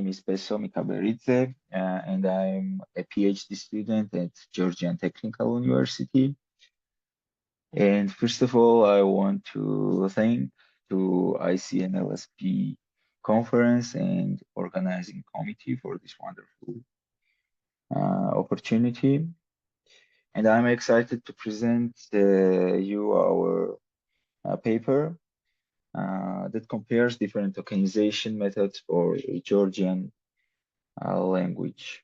name is Beso Mikaberidze, and I'm a PhD student at Georgian Technical University. And first of all, I want to thank to ICNLSP conference and organizing committee for this wonderful opportunity. And I'm excited to present you our paper that compares different tokenization methods for Georgian language.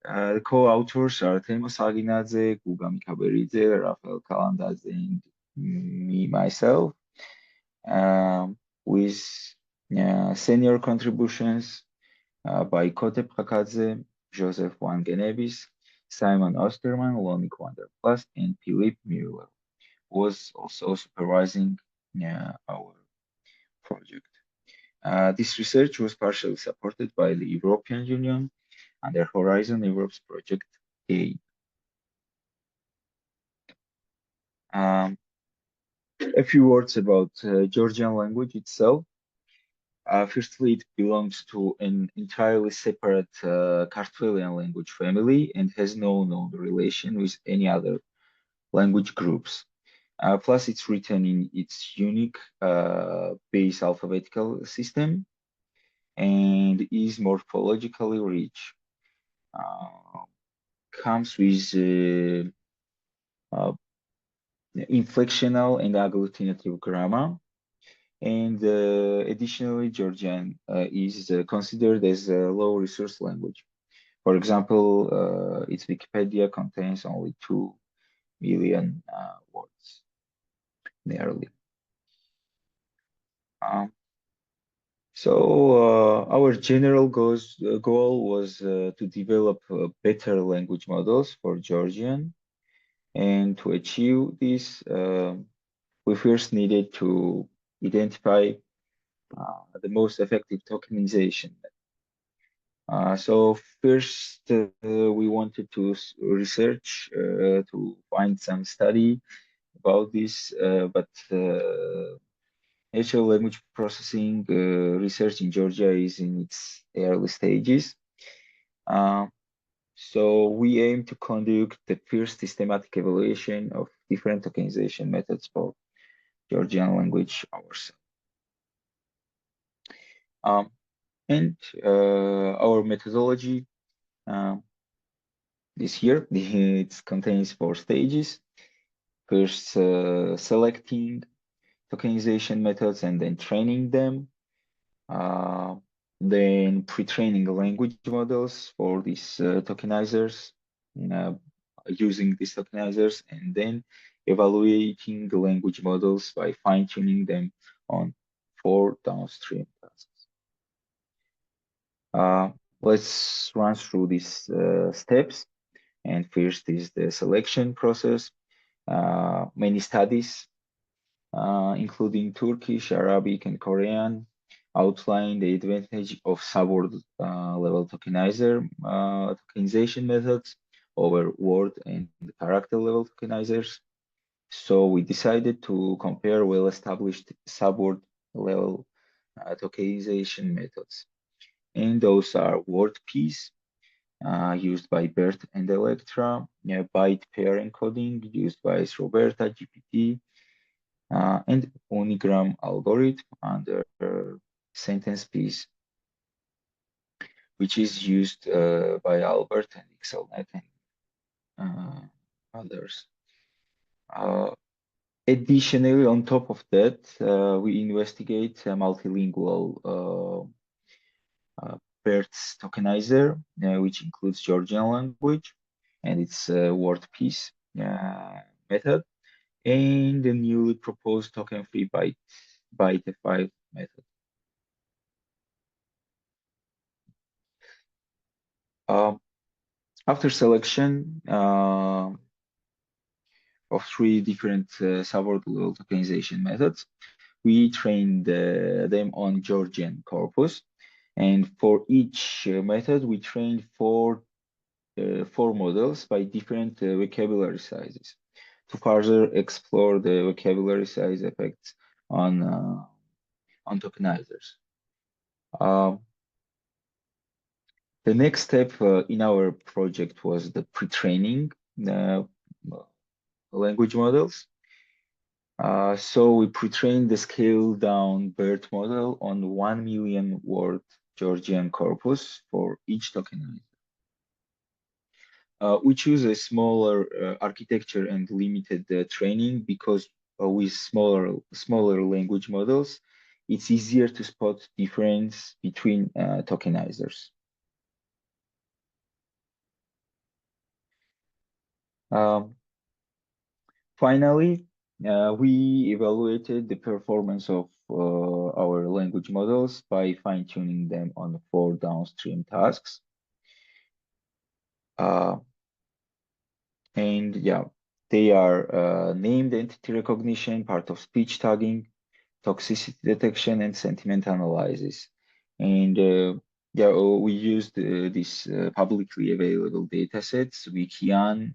The co-authors are Temo, Saghinadze, Guram, Mikaberidze, Raphael, Kalandadze, and me, myself, with senior contributions by Pkhakadze, Josef one Genabith, Simon Ostermann, Lonneke Plas, and Philipp Müller was also supervising our project. This research was partially supported by the European Union under Horizon Europe's Project A. A few words about Georgian language itself. Firstly, it belongs to an entirely separate Kartvelian language family and has no known relation with any other language groups. Plus, it's written in its unique base alphabetical system and is morphologically rich. Comes with inflectional and agglutinative grammar. And additionally, Georgian is considered as a low resource language. For example, its Wikipedia contains only 2 million words, nearly. So our general goal was to develop better language models for Georgian. And to achieve this, we first needed to identify the most effective tokenization. So first, we wanted to research to find some study about this, but natural language processing research in Georgia is in its early stages. So we aim to conduct the first systematic evaluation of different tokenization methods for Georgian language ourselves. And our methodology this year, it contains 4 stages. First, selecting tokenization methods and then training them. Then pre-training language models for these tokenizers, using these tokenizers, and then evaluating the language models by fine-tuning them on 4 downstream tasks. Let's run through these steps. And first is the selection process. Many studies, including Turkish, Arabic, and Korean, outline the advantage of subword level tokenization methods over word and character level tokenizers. So we decided to compare well-established subword level tokenization methods. And those are WordPiece, used by Bert and Electra, Byte Pair Encoding, used by Roberta GPT, and Unigram algorithm under SentencePiece, which is used by Albert and XLNet and others. Additionally, on top of that, we investigate multilingual Bert's tokenizer, which includes Georgian language and its WordPiece method, and the newly proposed token-free Byte 5 method. After selection of 3 different subword level tokenization methods, we trained them on Georgian corpus. And for each method, we trained 4 models by different vocabulary sizes to further explore the vocabulary size effects on tokenizers. The next step in our project was the pre-training language models. So we pre-trained the scaled-down BERT model on 1 million word Georgian corpus for each tokenizer. We choose a smaller architecture and limited training because with smaller language models, it's easier to spot difference between tokenizers. Finally, we evaluated the performance of our language models by fine-tuning them on 4 downstream tasks. And yeah, they are named entity recognition, part of speech tagging, toxicity detection, and sentiment analysis. And yeah, we used these publicly available datasets, Wikian,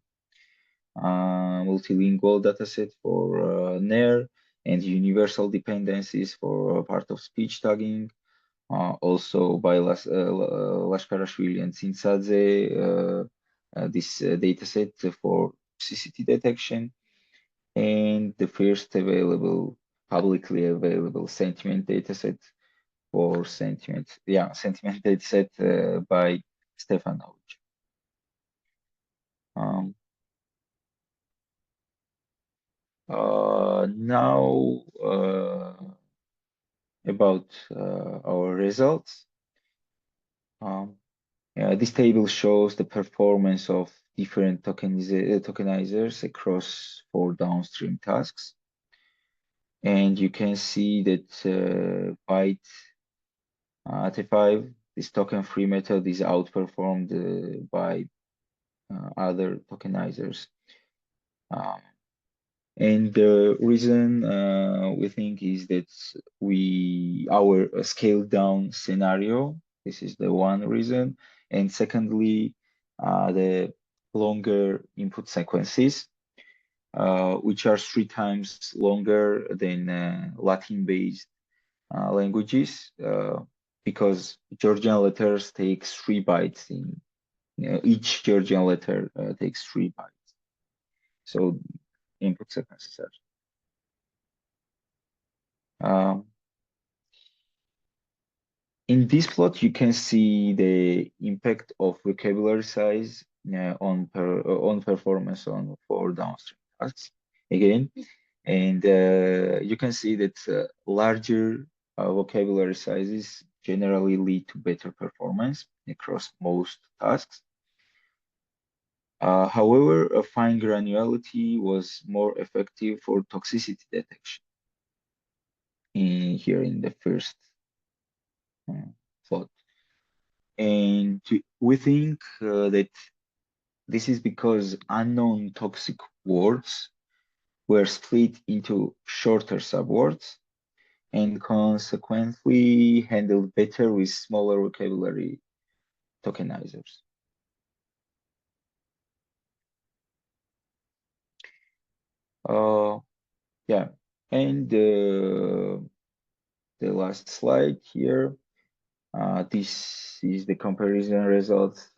multilingual dataset for NER, and universal dependencies for part of speech tagging. Also by Lashkarashvili and Sinsadze, this dataset for toxicity detection, and the first publicly available sentiment dataset for sentiment dataset by Stefan Auj. Now about our results. This table shows the performance of different tokenizers across 4 downstream tasks. And you can see that Byte T5, this token-free method, is outperformed by other tokenizers. And the reason we think is that our scaled down scenario, this is the one reason. And secondly, the longer input sequences, which are 3 times longer than Latin-based languages, because Georgian letters take 3 bytes each Georgian letter takes 3 bytes. So input sequences are. In this plot, you can see the impact of vocabulary size on performance on 4 downstream tasks again, and you can see that larger vocabulary sizes generally lead to better performance across most tasks. However, a fine granularity was more effective for toxicity detection here in the first plot. And we think that this is because unknown toxic words were split into shorter subwords and consequently handled better with smaller vocabulary tokenizers. Yeah, and the last slide here. This is the comparison results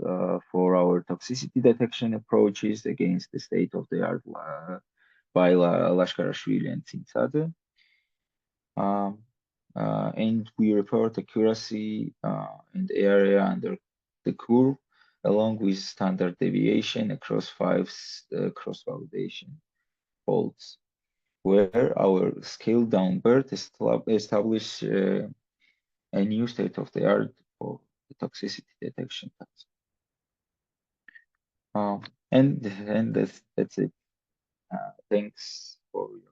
for our toxicity detection approaches against the state-of-the-art by Lashkarashvili and Sinsadze. And we report accuracy and area under the curve, along with standard deviation across 5 cross-validation folds, where our scaled-down BERT established a new state-of-the-art for the toxicity detection task. And that's it. Thanks for your